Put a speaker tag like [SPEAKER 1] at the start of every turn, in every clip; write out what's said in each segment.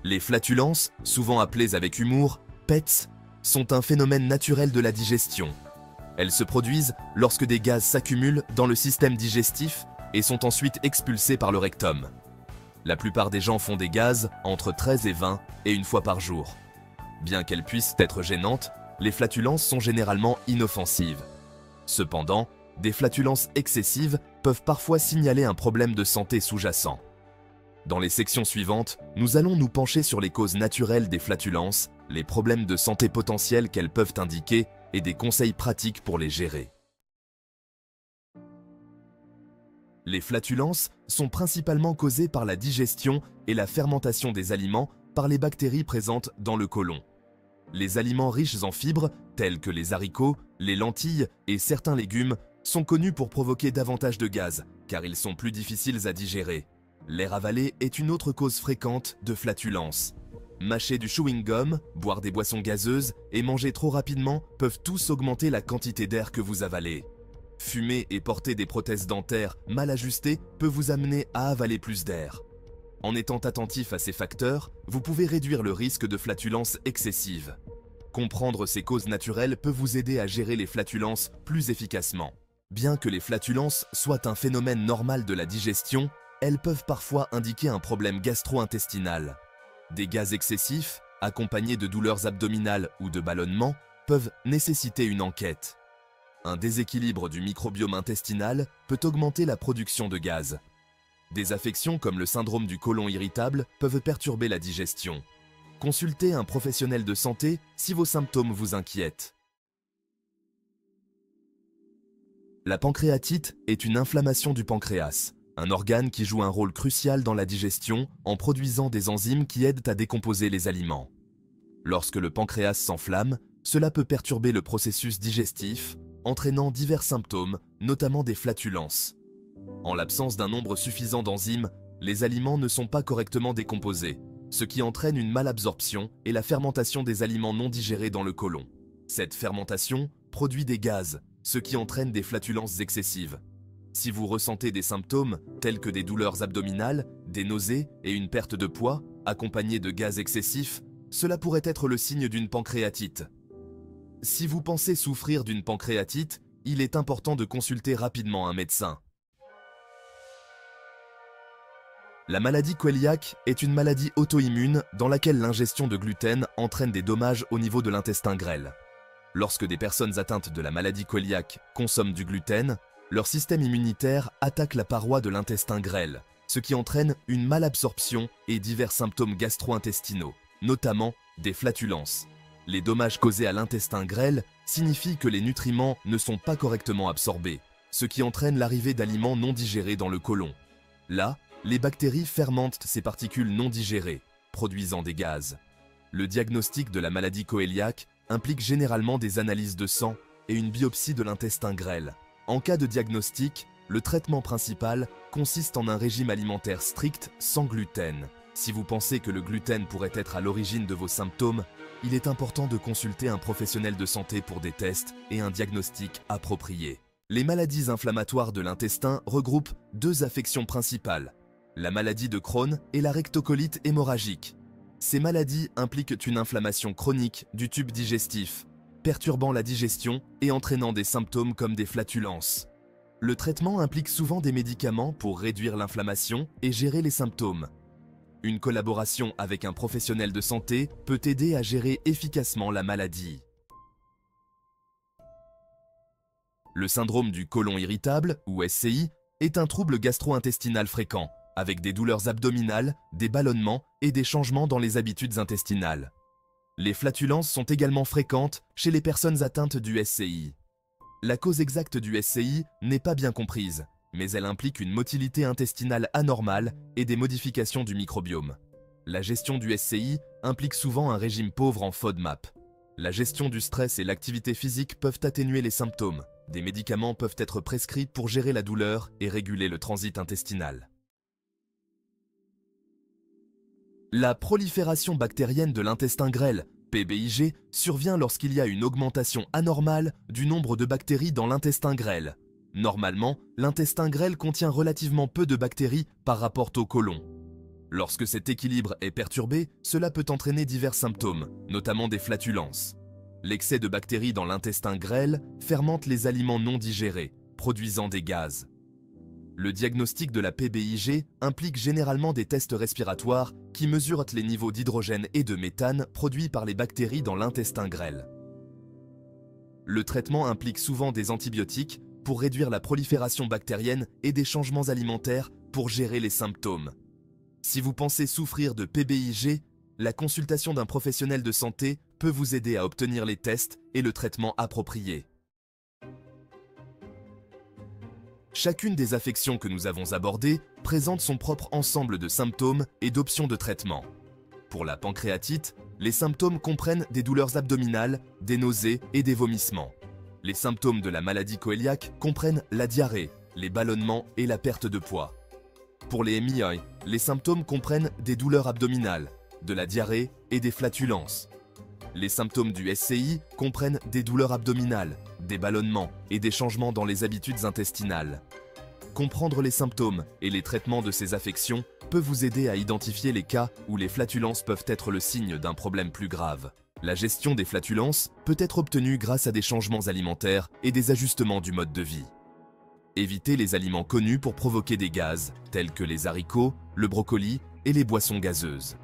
[SPEAKER 1] Les flatulences, souvent appelées avec humour PETS, sont un phénomène naturel de la digestion. Elles se produisent lorsque des gaz s'accumulent dans le système digestif et sont ensuite expulsés par le rectum. La plupart des gens font des gaz entre 13 et 20 et une fois par jour. Bien qu'elles puissent être gênantes, les flatulences sont généralement inoffensives. Cependant, des flatulences excessives peuvent parfois signaler un problème de santé sous-jacent. Dans les sections suivantes, nous allons nous pencher sur les causes naturelles des flatulences, les problèmes de santé potentiels qu'elles peuvent indiquer et des conseils pratiques pour les gérer. Les flatulences sont principalement causées par la digestion et la fermentation des aliments par les bactéries présentes dans le côlon. Les aliments riches en fibres, tels que les haricots, les lentilles et certains légumes, sont connus pour provoquer davantage de gaz, car ils sont plus difficiles à digérer. L'air avalé est une autre cause fréquente de flatulences. Mâcher du chewing-gum, boire des boissons gazeuses et manger trop rapidement peuvent tous augmenter la quantité d'air que vous avalez. Fumer et porter des prothèses dentaires mal ajustées peut vous amener à avaler plus d'air. En étant attentif à ces facteurs, vous pouvez réduire le risque de flatulences excessives. Comprendre ces causes naturelles peut vous aider à gérer les flatulences plus efficacement. Bien que les flatulences soient un phénomène normal de la digestion, elles peuvent parfois indiquer un problème gastro-intestinal. Des gaz excessifs, accompagnés de douleurs abdominales ou de ballonnements, peuvent nécessiter une enquête. Un déséquilibre du microbiome intestinal peut augmenter la production de gaz. Des affections comme le syndrome du côlon irritable peuvent perturber la digestion. Consultez un professionnel de santé si vos symptômes vous inquiètent. La pancréatite est une inflammation du pancréas, un organe qui joue un rôle crucial dans la digestion en produisant des enzymes qui aident à décomposer les aliments. Lorsque le pancréas s'enflamme, cela peut perturber le processus digestif, entraînant divers symptômes, notamment des flatulences. En l'absence d'un nombre suffisant d'enzymes, les aliments ne sont pas correctement décomposés, ce qui entraîne une malabsorption et la fermentation des aliments non digérés dans le côlon. Cette fermentation produit des gaz, ce qui entraîne des flatulences excessives. Si vous ressentez des symptômes tels que des douleurs abdominales, des nausées et une perte de poids, accompagnés de gaz excessifs, cela pourrait être le signe d'une pancréatite. Si vous pensez souffrir d'une pancréatite, il est important de consulter rapidement un médecin. La maladie cœliaque est une maladie auto-immune dans laquelle l'ingestion de gluten entraîne des dommages au niveau de l'intestin grêle. Lorsque des personnes atteintes de la maladie cœliaque consomment du gluten, leur système immunitaire attaque la paroi de l'intestin grêle, ce qui entraîne une malabsorption et divers symptômes gastro-intestinaux, notamment des flatulences. Les dommages causés à l'intestin grêle signifient que les nutriments ne sont pas correctement absorbés, ce qui entraîne l'arrivée d'aliments non digérés dans le côlon. Là, les bactéries fermentent ces particules non digérées, produisant des gaz. Le diagnostic de la maladie cœliaque implique généralement des analyses de sang et une biopsie de l'intestin grêle. En cas de diagnostic, le traitement principal consiste en un régime alimentaire strict sans gluten. Si vous pensez que le gluten pourrait être à l'origine de vos symptômes, il est important de consulter un professionnel de santé pour des tests et un diagnostic approprié. Les maladies inflammatoires de l'intestin regroupent deux affections principales, la maladie de Crohn et la rectocolite hémorragique. Ces maladies impliquent une inflammation chronique du tube digestif, perturbant la digestion et entraînant des symptômes comme des flatulences. Le traitement implique souvent des médicaments pour réduire l'inflammation et gérer les symptômes. Une collaboration avec un professionnel de santé peut aider à gérer efficacement la maladie. Le syndrome du côlon irritable, ou SCI, est un trouble gastro-intestinal fréquent, avec des douleurs abdominales, des ballonnements et des changements dans les habitudes intestinales. Les flatulences sont également fréquentes chez les personnes atteintes du SCI. La cause exacte du SCI n'est pas bien comprise, mais elle implique une motilité intestinale anormale et des modifications du microbiome. La gestion du SCI implique souvent un régime pauvre en FODMAP. La gestion du stress et l'activité physique peuvent atténuer les symptômes. Des médicaments peuvent être prescrits pour gérer la douleur et réguler le transit intestinal. La prolifération bactérienne de l'intestin grêle, PBIG, survient lorsqu'il y a une augmentation anormale du nombre de bactéries dans l'intestin grêle. Normalement, l'intestin grêle contient relativement peu de bactéries par rapport au côlon. Lorsque cet équilibre est perturbé, cela peut entraîner divers symptômes, notamment des flatulences. L'excès de bactéries dans l'intestin grêle fermente les aliments non digérés, produisant des gaz. Le diagnostic de la PBIG implique généralement des tests respiratoires qui mesurent les niveaux d'hydrogène et de méthane produits par les bactéries dans l'intestin grêle. Le traitement implique souvent des antibiotiques pour réduire la prolifération bactérienne et des changements alimentaires pour gérer les symptômes. Si vous pensez souffrir de PBIG, la consultation d'un professionnel de santé peut vous aider à obtenir les tests et le traitement approprié. Chacune des affections que nous avons abordées présente son propre ensemble de symptômes et d'options de traitement. Pour la pancréatite, les symptômes comprennent des douleurs abdominales, des nausées et des vomissements. Les symptômes de la maladie coœliaque comprennent la diarrhée, les ballonnements et la perte de poids. Pour les MI, les symptômes comprennent des douleurs abdominales, de la diarrhée et des flatulences. Les symptômes du SCI comprennent des douleurs abdominales, des ballonnements et des changements dans les habitudes intestinales. Comprendre les symptômes et les traitements de ces affections peut vous aider à identifier les cas où les flatulences peuvent être le signe d'un problème plus grave. La gestion des flatulences peut être obtenue grâce à des changements alimentaires et des ajustements du mode de vie. Évitez les aliments connus pour provoquer des gaz, tels que les haricots, le brocoli et les boissons gazeuses.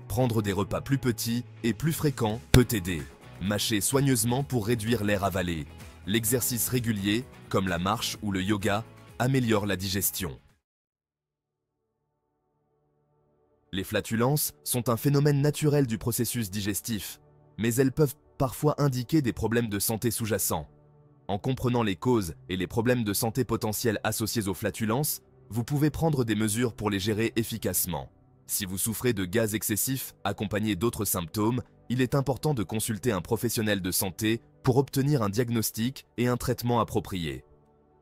[SPEAKER 1] Prendre des repas plus petits et plus fréquents peut aider. Mâchez soigneusement pour réduire l'air avalé. L'exercice régulier, comme la marche ou le yoga, améliore la digestion. Les flatulences sont un phénomène naturel du processus digestif, mais elles peuvent parfois indiquer des problèmes de santé sous-jacents. En comprenant les causes et les problèmes de santé potentiels associés aux flatulences, vous pouvez prendre des mesures pour les gérer efficacement. Si vous souffrez de gaz excessifs accompagnés d'autres symptômes, il est important de consulter un professionnel de santé pour obtenir un diagnostic et un traitement approprié.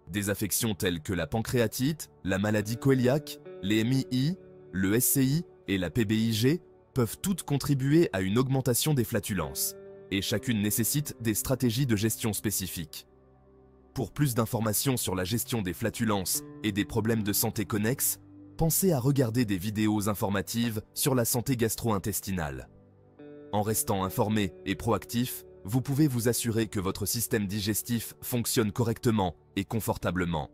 [SPEAKER 1] Des affections telles que la pancréatite, la maladie coœliaque, les MI, le SCI et la PBIG peuvent toutes contribuer à une augmentation des flatulences, et chacune nécessite des stratégies de gestion spécifiques. Pour plus d'informations sur la gestion des flatulences et des problèmes de santé connexes, pensez à regarder des vidéos informatives sur la santé gastro-intestinale. En restant informé et proactif, vous pouvez vous assurer que votre système digestif fonctionne correctement et confortablement.